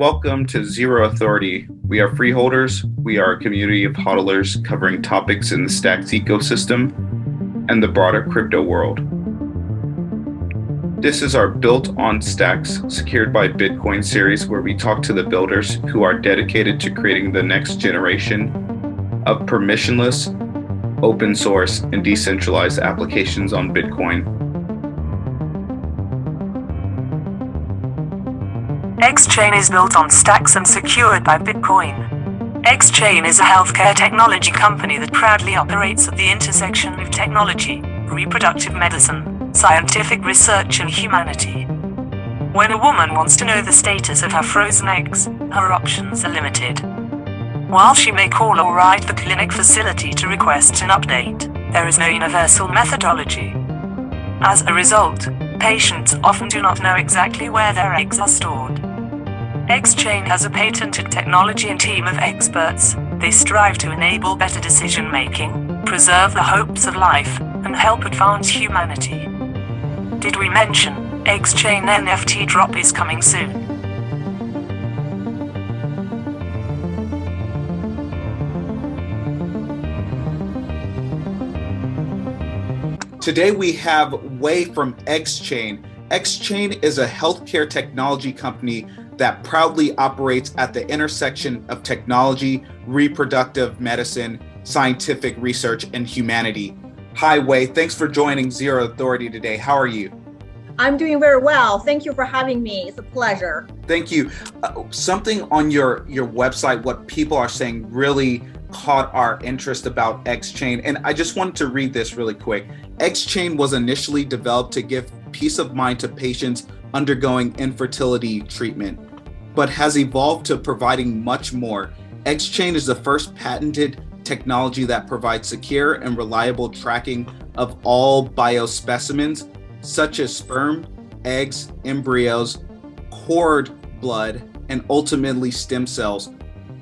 Welcome to Zero Authority. We are freeholders. We are a community of hodlers covering topics in the Stacks ecosystem and the broader crypto world. This is our Built on Stacks, secured by Bitcoin series, where we talk to the builders who are dedicated to creating the next generation of permissionless, open source, and decentralized applications on Bitcoin. EggsChain is built on stacks and secured by Bitcoin. EggsChain is a healthcare technology company that proudly operates at the intersection of technology, reproductive medicine, scientific research, and humanity. When a woman wants to know the status of her frozen eggs, her options are limited. While she may call or write the clinic facility to request an update, there is no universal methodology. As a result, patients often do not know exactly where their eggs are stored. EggsChain has a patented technology and team of experts. They strive to enable better decision-making, preserve the hopes of life, and help advance humanity. Did we mention EggsChain NFT drop is coming soon? Today we have Wei from EggsChain. EggsChain is a healthcare technology company that proudly operates at the intersection of technology, reproductive medicine, scientific research, and humanity. Hi, Wei. Thanks for joining Zero Authority today. How are you? I'm doing very well. Thank you for having me. It's a pleasure. Thank you. Something on your website, what people are saying really caught our interest about EggsChain. And I just wanted to read this really quick. EggsChain was initially developed to give peace of mind to patients undergoing infertility treatment, but has evolved to providing much more. EggsChain is the first patented technology that provides secure and reliable tracking of all biospecimens, such as sperm, eggs, embryos, cord blood, and ultimately stem cells.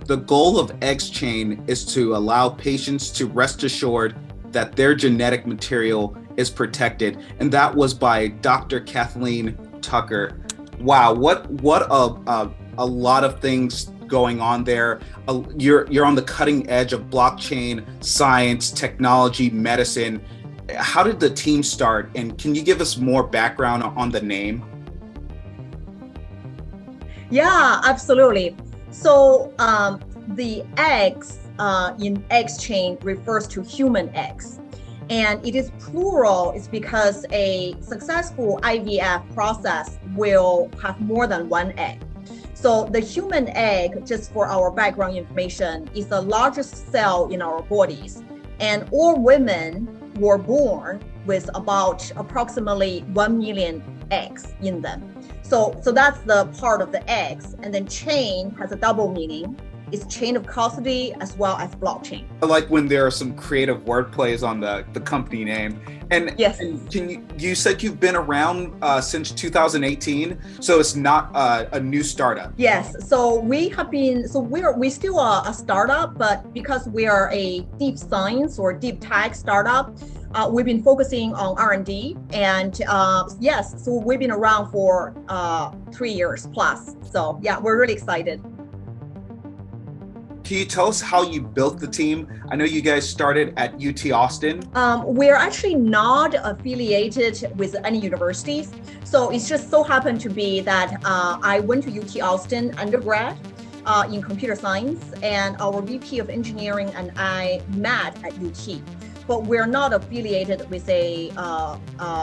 The goal of EggsChain is to allow patients to rest assured that their genetic material is protected. And that was by Dr. Kathleen Tucker. Wow, what a lot of things going on there. You're on the cutting edge of blockchain, science, technology, medicine. How did the team start? And can you give us more background on the name? Yeah, absolutely. So the eggs in EggsChain refers to human eggs. And it is plural. It's because a successful IVF process will have more than one egg. So the human egg, just for our background information, is the largest cell in our bodies. And all women were born with about approximately 1 million eggs in them. So that's the part of the eggs. And then chain has a double meaning. It's chain of custody as well as blockchain. I like when there are some creative word plays on the company name. And yes, and you said you've been around since 2018, so it's not a new startup. Yes, so we still are a startup, but because we are a deep science or deep tech startup, we've been focusing on R&D, and yes, so we've been around for 3 years plus. So yeah, we're really excited. Can you tell us how you built the team? I know you guys started at UT Austin. We're actually not affiliated with any universities. So it's just so happened to be that I went to UT Austin undergrad in computer science, and our VP of engineering and I met at UT. But we're not affiliated with a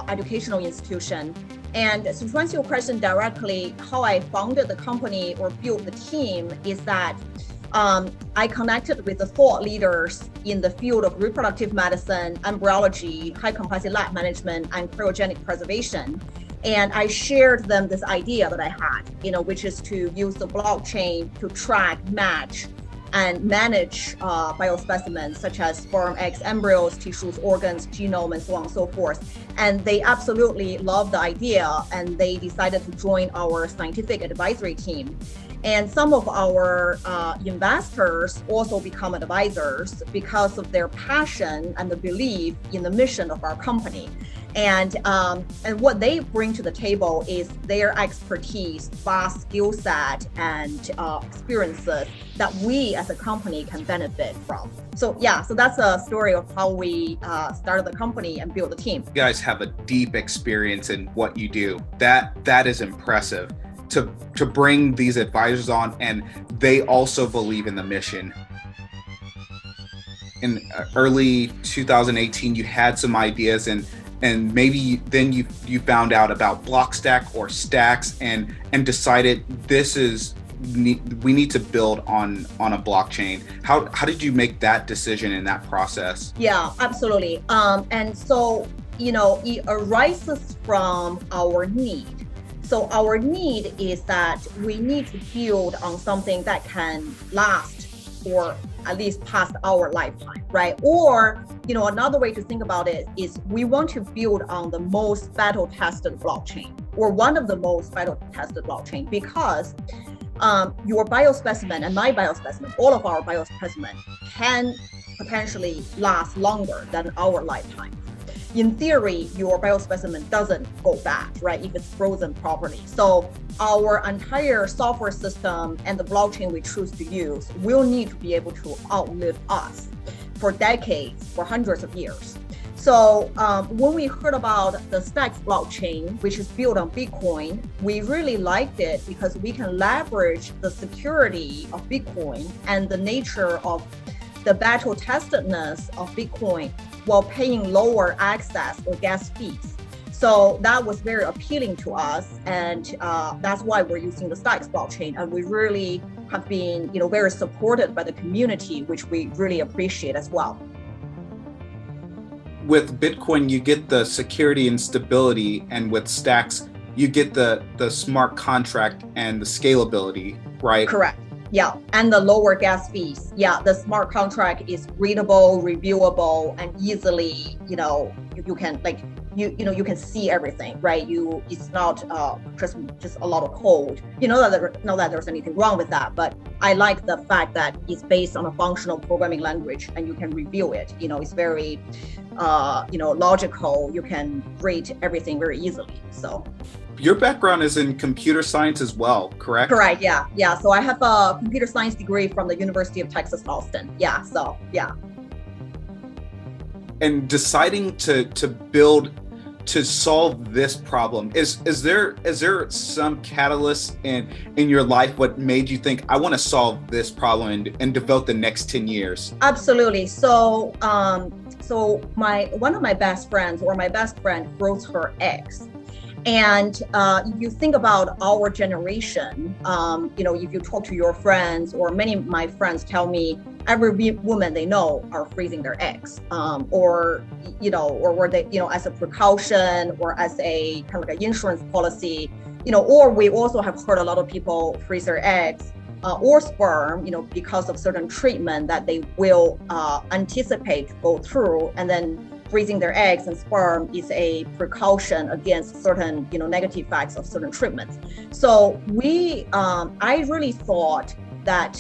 educational institution. And so to answer your question directly, how I founded the company or built the team is that I connected with the thought leaders in the field of reproductive medicine, embryology, high complexity lab management, and cryogenic preservation. And I shared them this idea that I had, which is to use the blockchain to track, match, and manage biospecimens such as sperm, eggs, embryos, tissues, organs, genome, and so on and so forth. And they absolutely loved the idea, and they decided to join our scientific advisory team. And some of our investors also become advisors because of their passion and the belief in the mission of our company. And what they bring to the table is their expertise, vast skill set, and experiences that we as a company can benefit from. So that's a story of how we started the company and built the team. You guys have a deep experience in what you do. That is impressive to bring these advisors on, and they also believe in the mission. In early 2018, you had some ideas, and maybe then you found out about Blockstack or Stacks and decided we need to build on a blockchain. How did you make that decision in that process? Yeah, absolutely. And so, it arises from our need. So our need is that we need to build on something that can last for at least past our lifetime, right? Or, another way to think about it is we want to build on the most battle-tested blockchain, or one of the most battle-tested blockchain, because your biospecimen and my biospecimen, all of our biospecimen, can potentially last longer than our lifetime. In theory, your biospecimen doesn't go bad, right, if it's frozen properly. So our entire software system and the blockchain we choose to use will need to be able to outlive us for decades, for hundreds of years. So when we heard about the Stacks blockchain, which is built on Bitcoin, we really liked it because we can leverage the security of Bitcoin and the nature of the battle-testedness of Bitcoin while paying lower access or gas fees. So that was very appealing to us, and that's why we're using the Stacks blockchain. And we really have been, very supported by the community, which we really appreciate as well. With Bitcoin, you get the security and stability, and with Stacks, you get the smart contract and the scalability, right? Correct. Yeah, and the lower gas fees. Yeah, the smart contract is readable, reviewable, and easily, you can you can see everything, right? It's not just a lot of code. Not that there's anything wrong with that, but I like the fact that it's based on a functional programming language, and you can review it. It's very logical. You can read everything very easily. So. Your background is in computer science as well, correct? Correct, yeah. So I have a computer science degree from the University of Texas, Austin. Yeah, so, yeah. And deciding to build to solve this problem, is there some catalyst in your life what made you think, I want to solve this problem and devote the next 10 years? Absolutely. So one of my best friends, or my best friend, froze her eggs. And if you think about our generation, if you talk to your friends, or many of my friends tell me every woman they know are freezing their eggs, or were they, as a precaution or as a kind of like an insurance policy, or we also have heard a lot of people freeze their eggs or sperm, because of certain treatment that they will anticipate to go through, and then freezing their eggs and sperm is a precaution against certain, negative effects of certain treatments. So I really thought that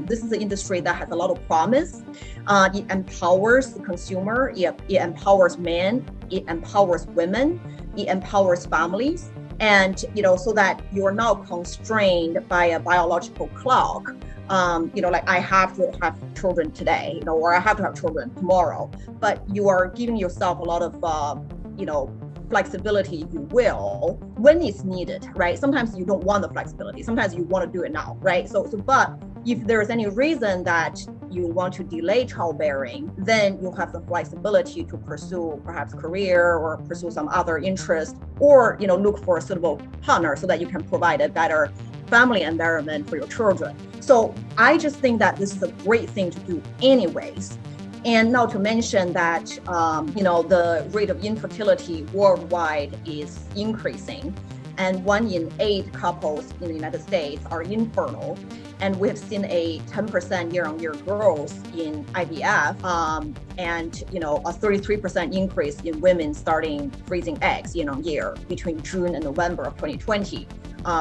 this is an industry that has a lot of promise. It empowers the consumer, it empowers men, it empowers women, it empowers families. And, so that you're not constrained by a biological clock. Like I have to have children today, or I have to have children tomorrow, but you are giving yourself a lot of, flexibility, if you will, when it's needed, right? Sometimes you don't want the flexibility. Sometimes you want to do it now, right? But if there's any reason that you want to delay childbearing, then you have the flexibility to pursue perhaps career or pursue some other interest, or, look for a suitable partner so that you can provide a better family environment for your children. So I just think that this is a great thing to do anyways. And not to mention that, the rate of infertility worldwide is increasing, and 1 in 8 couples in the United States are infertile. And we have seen a 10% year-on-year growth in IVF, and a 33% increase in women starting freezing eggs year-on-year between June and November of 2020.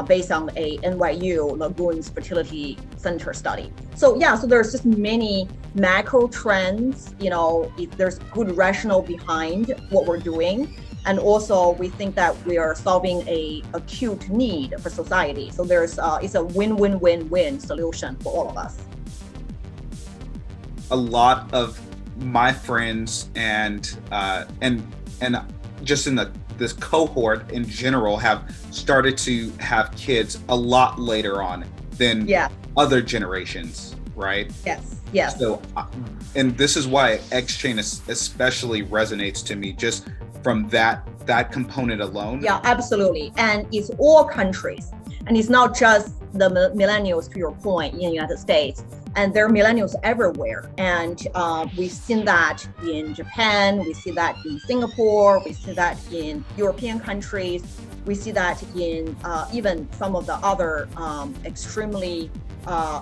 based on a NYU Lagoons Fertility Center study. So yeah, so there's just many macro trends, there's good rationale behind what we're doing. And also we think that we are solving a acute need for society. So it's a win-win-win-win solution for all of us. A lot of my friends and just in this cohort in general have started to have kids a lot later on than other generations, right? Yes. So, and this is why EggsChain especially resonates to me, just from that component alone. Yeah, absolutely. And it's all countries. And it's not just the millennials, to your point, in the United States. And there are millennials everywhere. And we've seen that in Japan, we see that in Singapore, we see that in European countries, we see that in even some of the other extremely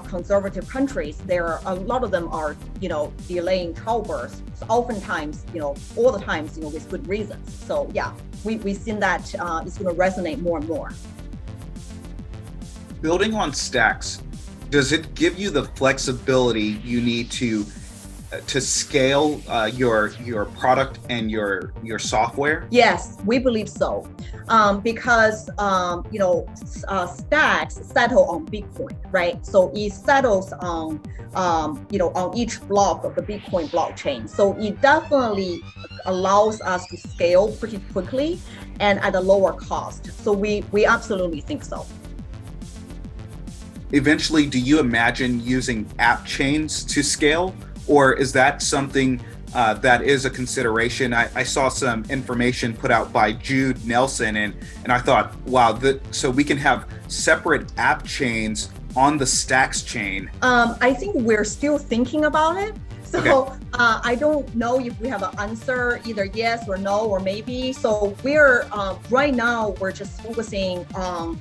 conservative countries. A lot of them are, delaying childbirth. So oftentimes, all the times, with good reasons. So yeah, we've seen that it's going to resonate more and more. Building on stacks, does it give you the flexibility you need to scale your product and your software? Yes, we believe so, because stacks settle on Bitcoin, right? So it settles on on each block of the Bitcoin blockchain. So it definitely allows us to scale pretty quickly and at a lower cost. So we absolutely think so. Eventually, do you imagine using app chains to scale, or is that something that is a consideration? I saw some information put out by Jude Nelson, and I thought, wow, so we can have separate app chains on the Stacks chain. I think we're still thinking about it. So okay. I don't know if we have an answer, either yes or no or maybe. So we're right now we're just focusing on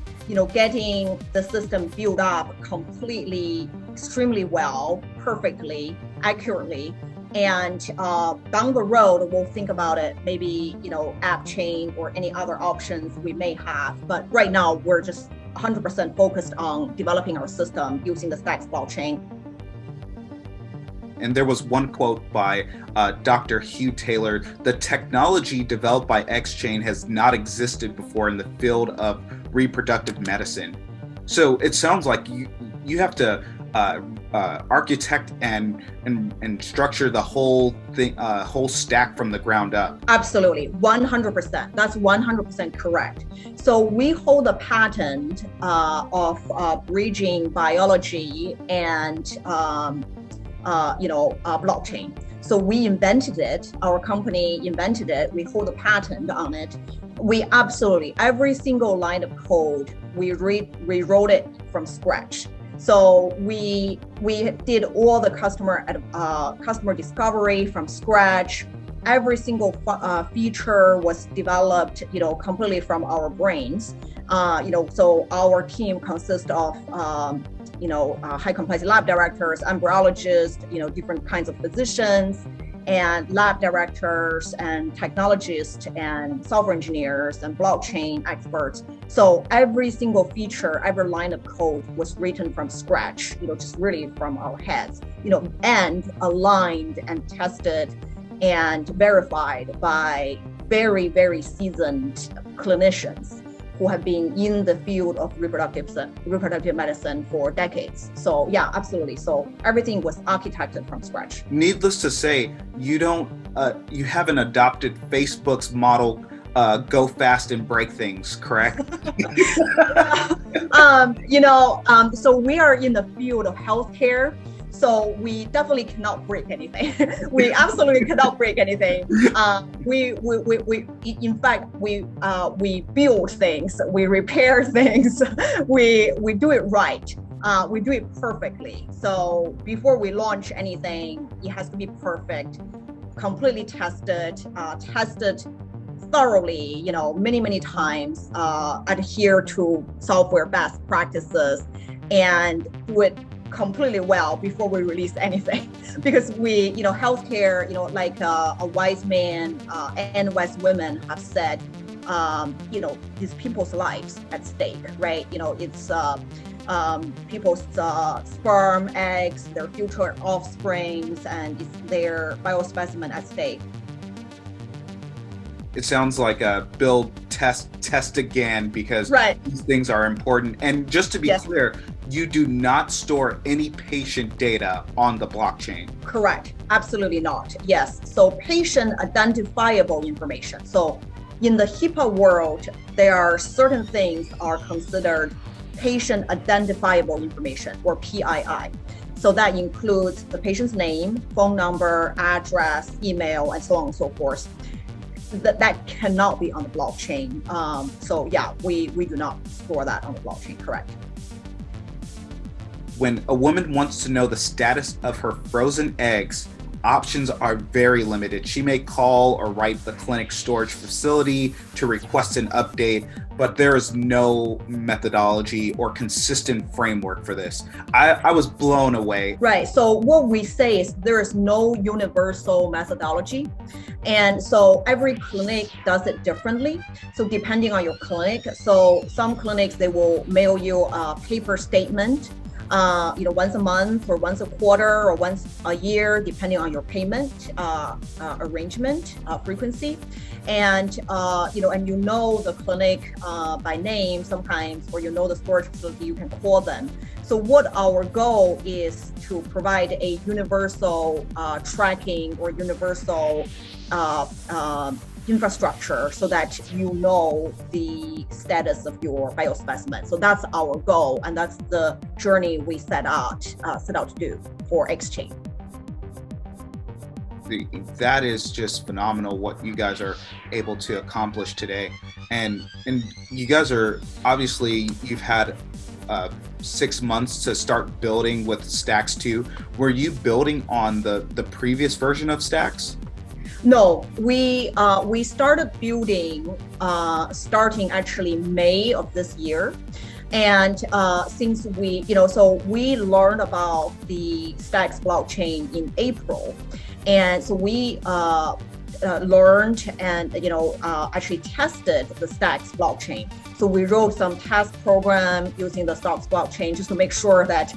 getting the system built up completely, extremely well, perfectly, accurately. And down the road, we'll think about it, maybe, app chain or any other options we may have. But right now, we're just 100% focused on developing our system using the Stacks blockchain. And there was one quote by Dr. Hugh Taylor: "The technology developed by EggsChain has not existed before in the field of reproductive medicine." So it sounds like you have to architect and structure the whole thing, whole stack from the ground up. Absolutely, 100%. That's 100% correct. So we hold a patent of bridging biology and blockchain. So we invented it. Our company invented it. We hold a patent on it. We absolutely, every single line of code, we rewrote it from scratch. So we did all the customer discovery from scratch. Every single feature was developed, completely from our brains. So our team consists of high complexity lab directors, embryologists, different kinds of physicians, and lab directors and technologists and software engineers and blockchain experts. So every single feature, every line of code was written from scratch, just really from our heads, and aligned and tested and verified by very, very seasoned clinicians who have been in the field of reproductive medicine for decades. So yeah, absolutely. So everything was architected from scratch. Needless to say, you haven't adopted Facebook's model, go fast and break things, correct? So we are in the field of healthcare. So we definitely cannot break anything. We absolutely cannot break anything. In fact, we build things, we repair things, we do it right. We do it perfectly. So before we launch anything, it has to be perfect, completely tested thoroughly, many times, adhere to software best practices, and do it completely well before we release anything. Because we, healthcare, like a wise man and wise women have said, these people's lives at stake, right? It's people's sperm, eggs, their future offsprings, and it's their biospecimen at stake. It sounds like a build, test again, because these things are important. And just to be clear, you do not store any patient data on the blockchain. Correct. Absolutely not. Yes. So patient identifiable information. So in the HIPAA world, there are certain things are considered patient identifiable information, or PII. So that includes the patient's name, phone number, address, email, and so on and so forth. That cannot be on the blockchain. So yeah, we do not store that on the blockchain, correct. When a woman wants to know the status of her frozen eggs, options are very limited. She may call or write the clinic storage facility to request an update, but there is no methodology or consistent framework for this. I was blown away. Right. So what we say is there is no universal methodology. And so every clinic does it differently. So depending on your clinic, so some clinics, they will mail you a paper statement once a month or once a quarter or once a year, depending on your payment arrangement frequency. And the clinic by name sometimes, or the storage facility, you can call them. So what our goal is to provide a universal tracking or universal infrastructure so that you know the status of your biospecimen. So that's our goal, and that's the journey we set out to do for EggsChain. That is just phenomenal what you guys are able to accomplish today. And you guys are, obviously, you've had 6 months to start building with Stacks 2. Were you building on the previous version of Stacks? No, we started building starting actually May of this year. And since we learned about the Stacks blockchain in April. And so we learned and actually tested the Stacks blockchain. So we wrote some test program using the Stacks blockchain just to make sure that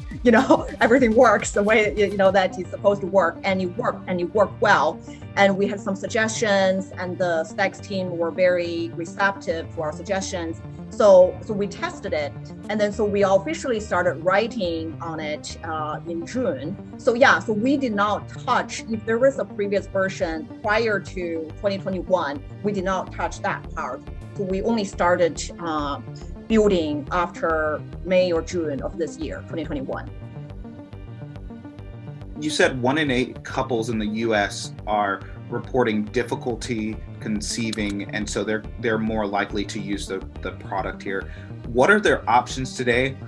everything works the way that it's supposed to work, and it worked well. And we had some suggestions, and the Stacks team were very receptive to our suggestions. So we tested it, and then so we officially started writing on it in June. So we did not touch, if there was a previous version prior to 2021, we did not touch that part. So we only started building after May or June of this year, 2021. You said 1 in 8 couples in the U.S. are reporting difficulty conceiving, and so they're more likely to use the product here. What are their options today?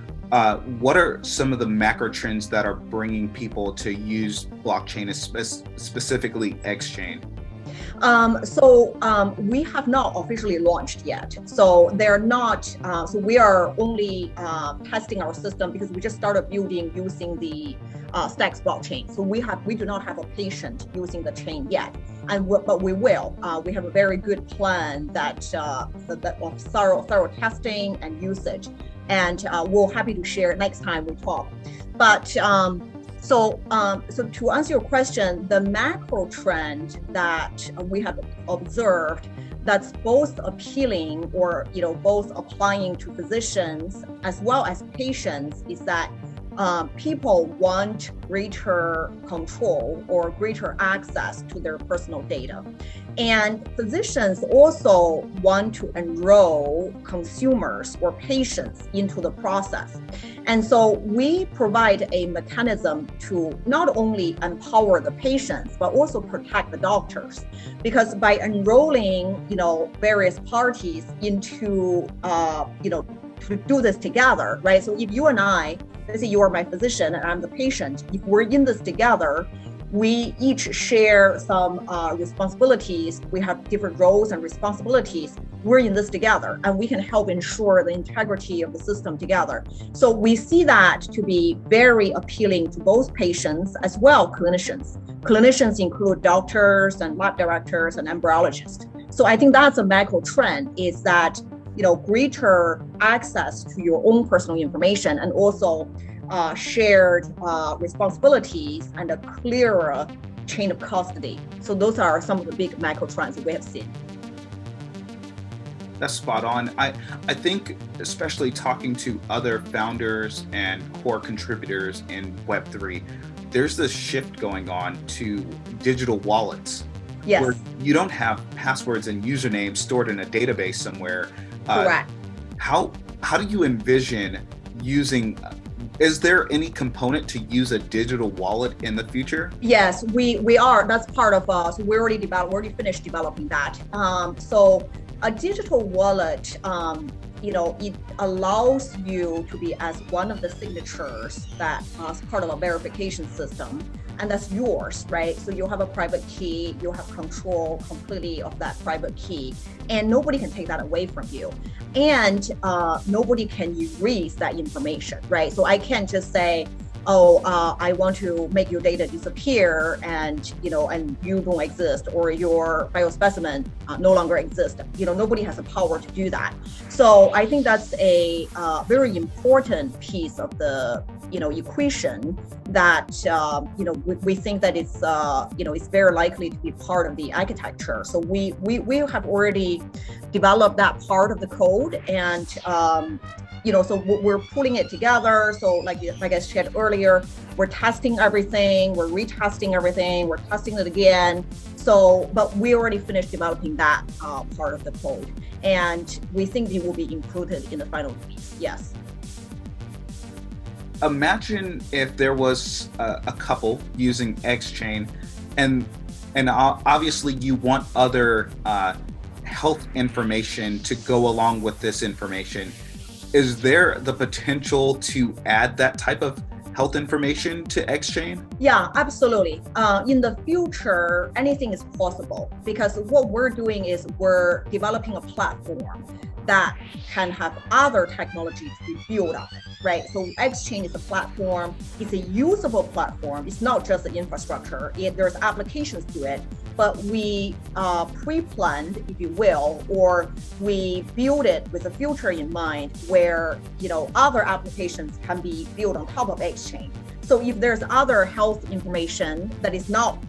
What are some of the macro trends that are bringing people to use blockchain, specifically EggsChain? We have not officially launched yet. So they're not, so we are only testing our system because we just started building using the Stacks blockchain. So we do not have a patient using the chain yet, but we will. We have a very good plan that of thorough testing and usage, and we're happy to share next time we talk. But So to answer your question, the macro trend that we have observed that's both appealing or both applying to physicians as well as patients is that people want greater control or greater access to their personal data. And physicians also want to enroll consumers or patients into the process. And so we provide a mechanism to not only empower the patients, but also protect the doctors. Because by enrolling, various parties into, to do this together, right? So if you and I, let's say you are my physician and I'm the patient, if we're in this together, we each share some responsibilities. We have different roles and responsibilities. We're in this together, and we can help ensure the integrity of the system together. So we see that to be very appealing to both patients as well clinicians. Clinicians include doctors and lab directors and embryologists. So I think that's a macro trend, is that, greater access to your own personal information, and also shared responsibilities and a clearer chain of custody. So those are some of the big macro trends that we have seen. That's spot on. I think, especially talking to other founders and core contributors in Web3, there's this shift going on to digital wallets. Yes. Where you don't have passwords and usernames stored in a database somewhere. Correct. How do you envision using, is there any component to use a digital wallet in the future? Yes, we are. That's part of us. So we already finished developing that. So a digital wallet, it allows you to be as one of the signatures that as part of a verification system, and that's yours, right? So you have a private key, you have control completely of that private key, and nobody can take that away from you. And nobody can erase that information, right? So I can't just say, I want to make your data disappear, and you don't exist, or your biospecimen no longer exists. Nobody has the power to do that. So I think that's a very important piece of the equation that we think that it's very likely to be part of the architecture. So we have already developed that part of the code, and so we're pulling it together. So like I shared earlier, we're testing everything, we're retesting everything, we're testing it again. So, but we already finished developing that part of the code, and we think it will be included in the final release. Yes. Imagine if there was a couple using EggsChain, and obviously you want other health information to go along with this information. Is there the potential to add that type of health information to EggsChain? Yeah, absolutely. In the future, anything is possible, because what we're doing is we're developing a platform that can have other technology to be built on it, right? So EggsChain is a platform, it's a usable platform. It's not just the infrastructure, there's applications to it, but we pre-planned, if you will, or we build it with a future in mind where, other applications can be built on top of EggsChain. So if there's other health information that is not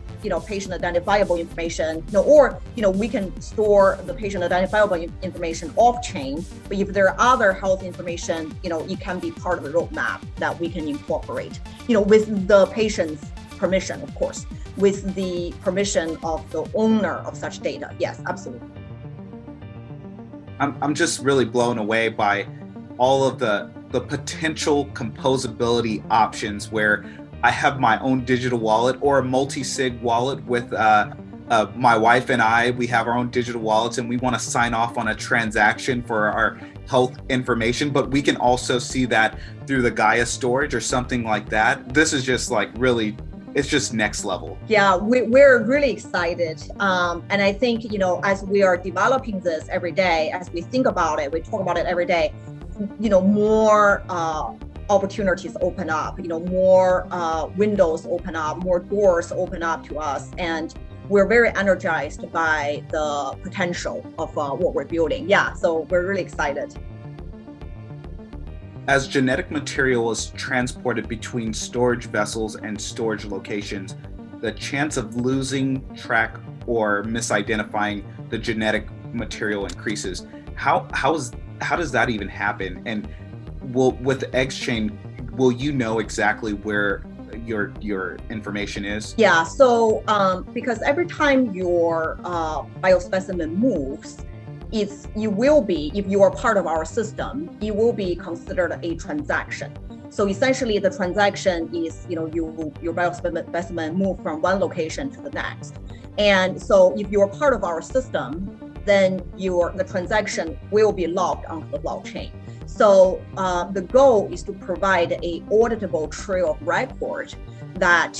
patient identifiable information, or we can store the patient identifiable information off chain. But if there are other health information, it can be part of the roadmap that we can incorporate, with the patient's permission, of course, with the permission of the owner of such data. Yes, absolutely. I'm just really blown away by all of the potential composability options, where I have my own digital wallet or a multi-sig wallet with my wife and I. We have our own digital wallets, and we want to sign off on a transaction for our health information, but we can also see that through the GAIA storage or something like that. This is just really, it's just next level. Yeah, we're really excited. And I think, as we are developing this every day, as we think about it, we talk about it every day, more opportunities open up, more windows open up, more doors open up to us. And we're very energized by the potential of what we're building. Yeah, so we're really excited. As genetic material is transported between storage vessels and storage locations, the chance of losing track or misidentifying the genetic material increases. How does that even happen? And with EggsChain, will you know exactly where your information is? Yeah, so because every time your biospecimen moves, you will be, if you are part of our system, it will be considered a transaction. So essentially the transaction is, your biospecimen move from one location to the next. And so if you're part of our system, then the transaction will be logged onto the blockchain. So the goal is to provide a auditable trail of record that,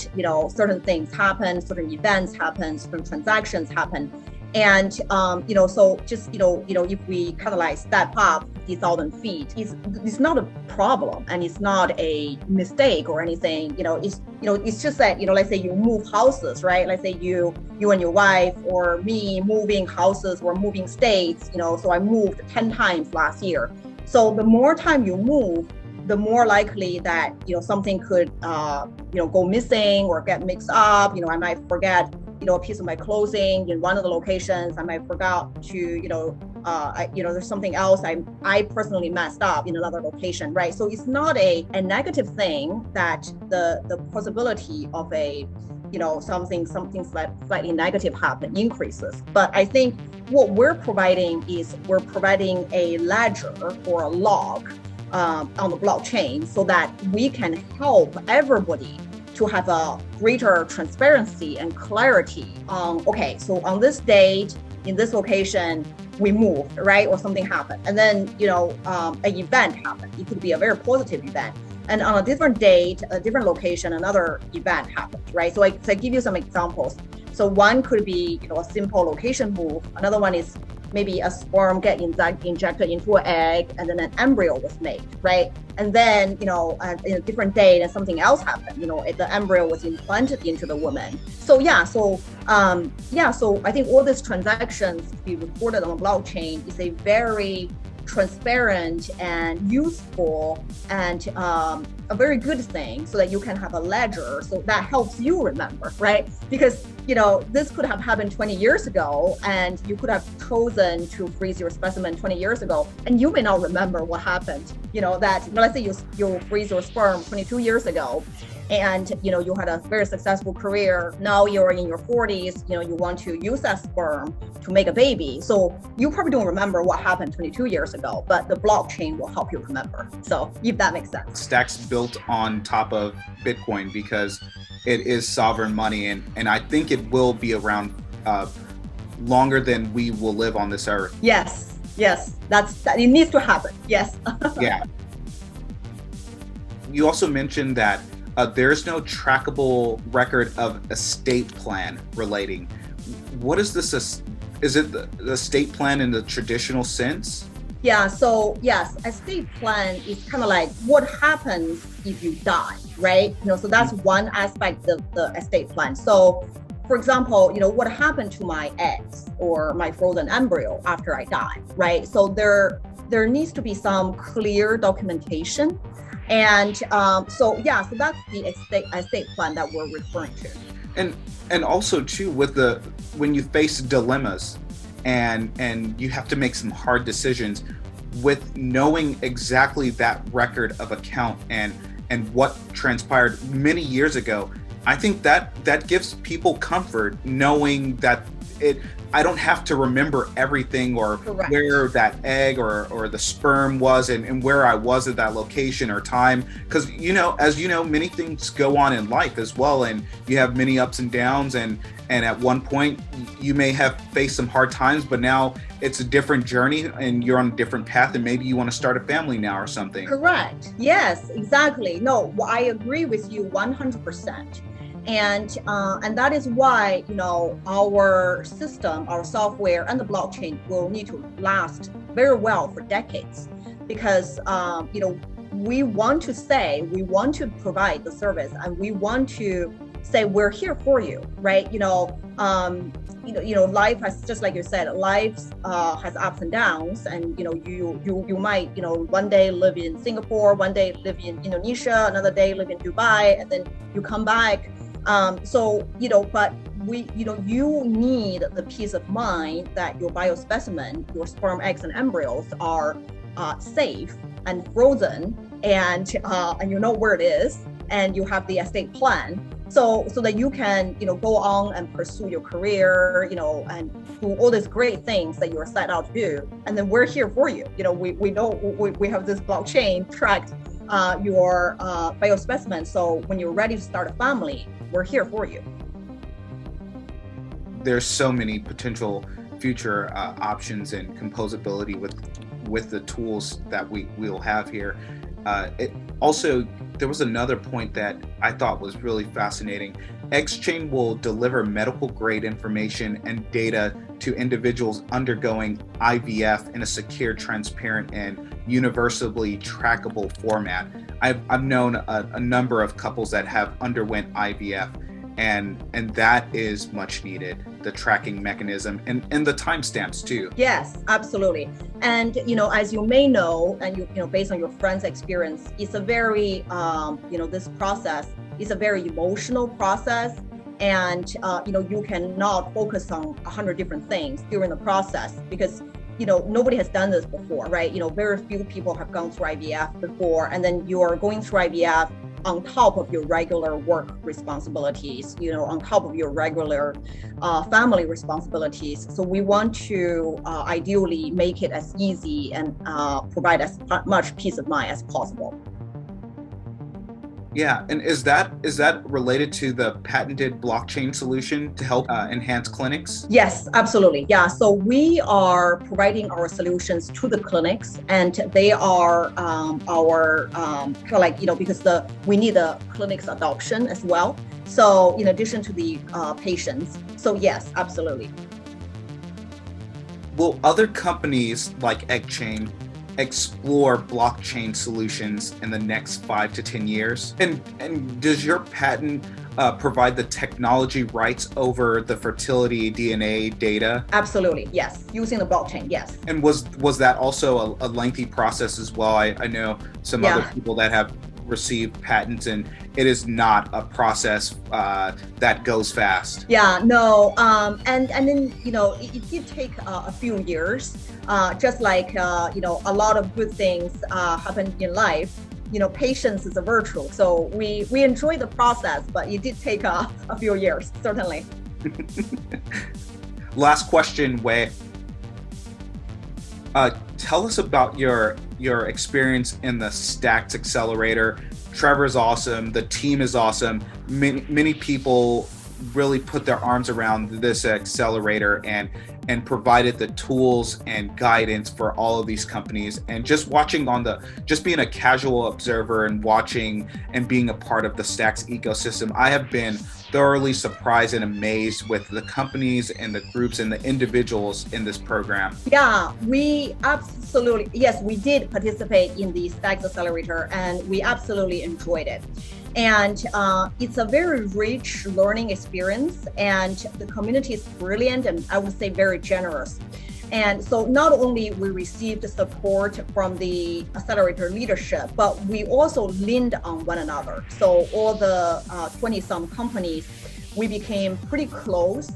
certain things happen, certain events happen, certain transactions happen. And so just if we kind of like step up 50,000 feet, it's not a problem and it's not a mistake or anything. It's just that let's say you move houses, right? Let's say you and your wife or me moving houses or moving states. So I moved 10 times last year. So the more time you move, the more likely that something could go missing or get mixed up. I might forget a piece of my clothing in one of the locations. I might forgot to there's something else I personally messed up in another location, right? So it's not a negative thing that the possibility of a something slightly negative happen increases. But I think what we're providing is we're providing a ledger or a log on the blockchain so that we can help everybody to have a greater transparency and clarity on, okay, so on this date, in this location, we moved, right? Or something happened. And then, an event happened. It could be a very positive event. And on a different date, a different location, another event happened, right? So I give you some examples. So one could be, a simple location move. Another one is maybe a sperm get injected into an egg and then an embryo was made, right? And then, in a different date and something else happened, the embryo was implanted into the woman. So so I think all these transactions to be recorded on the blockchain is a very transparent and useful and a very good thing so that you can have a ledger. So that helps you remember, right? Because, this could have happened 20 years ago and you could have chosen to freeze your specimen 20 years ago and you may not remember what happened, let's say you freeze your sperm 22 years ago and, you had a very successful career. Now you're in your 40s, you want to use that sperm to make a baby. So you probably don't remember what happened 22 years ago, but the blockchain will help you remember. So if that makes sense. Stacks built on top of Bitcoin because it is sovereign money. And I think it will be around longer than we will live on this earth. Yes. It needs to happen. Yes. Yeah. You also mentioned that there's no trackable record of estate plan relating. What is this? Is it the estate plan in the traditional sense? Yeah, so yes, estate plan is kind of like what happens if you die, right? So that's one aspect of the estate plan. So for example, what happened to my eggs or my frozen embryo after I die, right? So there needs to be some clear documentation. And so that's the estate plan that we're referring to. And also too, when you face dilemmas and you have to make some hard decisions, with knowing exactly that record of account and what transpired many years ago, I think that gives people comfort knowing that I don't have to remember everything or Correct. Where that egg or the sperm was and where I was at that location or time. Because, as you know, many things go on in life as well. And you have many ups and downs. And at one point, you may have faced some hard times, but now it's a different journey and you're on a different path. And maybe you want to start a family now or something. Correct. Yes, exactly. No, I agree with you 100%. And that is why, our system, our software and the blockchain will need to last very well for decades because, we want to provide the service and we want to say, we're here for you, right? Life has, just like you said, life has ups and downs and, you might, one day live in Singapore, one day live in Indonesia, another day live in Dubai, and then you come back. But you need the peace of mind that your biospecimen, your sperm, eggs, and embryos are safe and frozen, and you know where it is, and you have the estate plan, so that you can go on and pursue your career, and do all these great things that you're set out to do. And then we're here for you. We know we have this blockchain tracked your biospecimen. So when you're ready to start a family, we're here for you. There's so many potential future options and composability with the tools that we'll have here. There was another point that I thought was really fascinating. EggsChain will deliver medical grade information and data to individuals undergoing IVF in a secure, transparent, and universally trackable format. I've known a number of couples that have underwent IVF, and that is much needed, the tracking mechanism and the timestamps too. Yes, absolutely. And as you may know, and based on your friend's experience, it's a very this process is a very emotional process, and you cannot focus on 100 different things during the process, because nobody has done this before, right? Very few people have gone through IVF before, and then you are going through IVF on top of your regular work responsibilities, on top of your regular family responsibilities. So we want to ideally make it as easy and provide as much peace of mind as possible. Yeah, and is that related to the patented blockchain solution to help enhance clinics? Yes, absolutely. Yeah, so we are providing our solutions to the clinics, and they are our because we need the clinics adoption as well. So in addition to the patients, so yes, absolutely. Will other companies like EggsChain explore blockchain solutions in the next 5 to 10 years? And does your patent provide the technology rights over the fertility DNA data? Absolutely, yes. Using the blockchain, yes. And was that also a lengthy process as well? I know some other people that have received patents, and it is not a process that goes fast. Yeah, no, and then it did take a few years. Just like a lot of good things happen in life. Patience is a virtue. So we enjoy the process, but it did take a few years, certainly. Last question, Wei. Tell us about your experience in the Stacks Accelerator. Trevor's awesome. The team is awesome. Many people really put their arms around this accelerator and provided the tools and guidance for all of these companies. And just being a casual observer and watching and being a part of the Stacks ecosystem, I have been thoroughly surprised and amazed with the companies and the groups and the individuals in this program. Yeah, we absolutely, yes, we did participate in the Stacks Accelerator, and we absolutely enjoyed it. And it's a very rich learning experience, and the community is brilliant, and I would say very generous. And so not only we received support from the accelerator leadership, but we also leaned on one another. So all the 20-some companies, we became pretty close.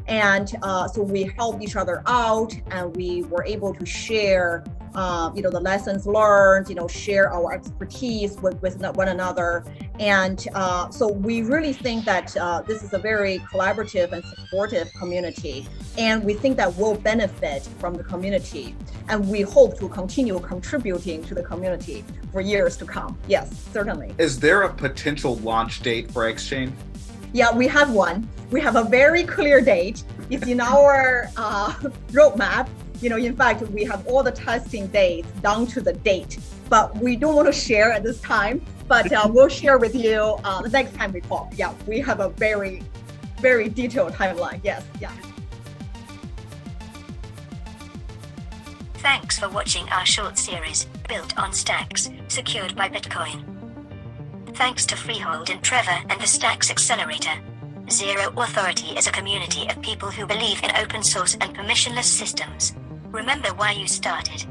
And so we helped each other out, and we were able to share the lessons learned, share our expertise with one another. And so we really think that this is a very collaborative and supportive community. And we think that we'll benefit from the community. And we hope to continue contributing to the community for years to come. Yes, certainly. Is there a potential launch date for EggsChain? Yeah, we have one. We have a very clear date. It's in our roadmap. In fact, we have all the testing dates down to the date, but we don't want to share at this time, but we'll share with you the next time we talk. Yeah, we have a very, very detailed timeline. Yes, yeah. Thanks for watching our short series, built on Stacks, secured by Bitcoin. Thanks to Freehold and Trevor and the Stacks Accelerator. Zero Authority is a community of people who believe in open source and permissionless systems. Remember why you started.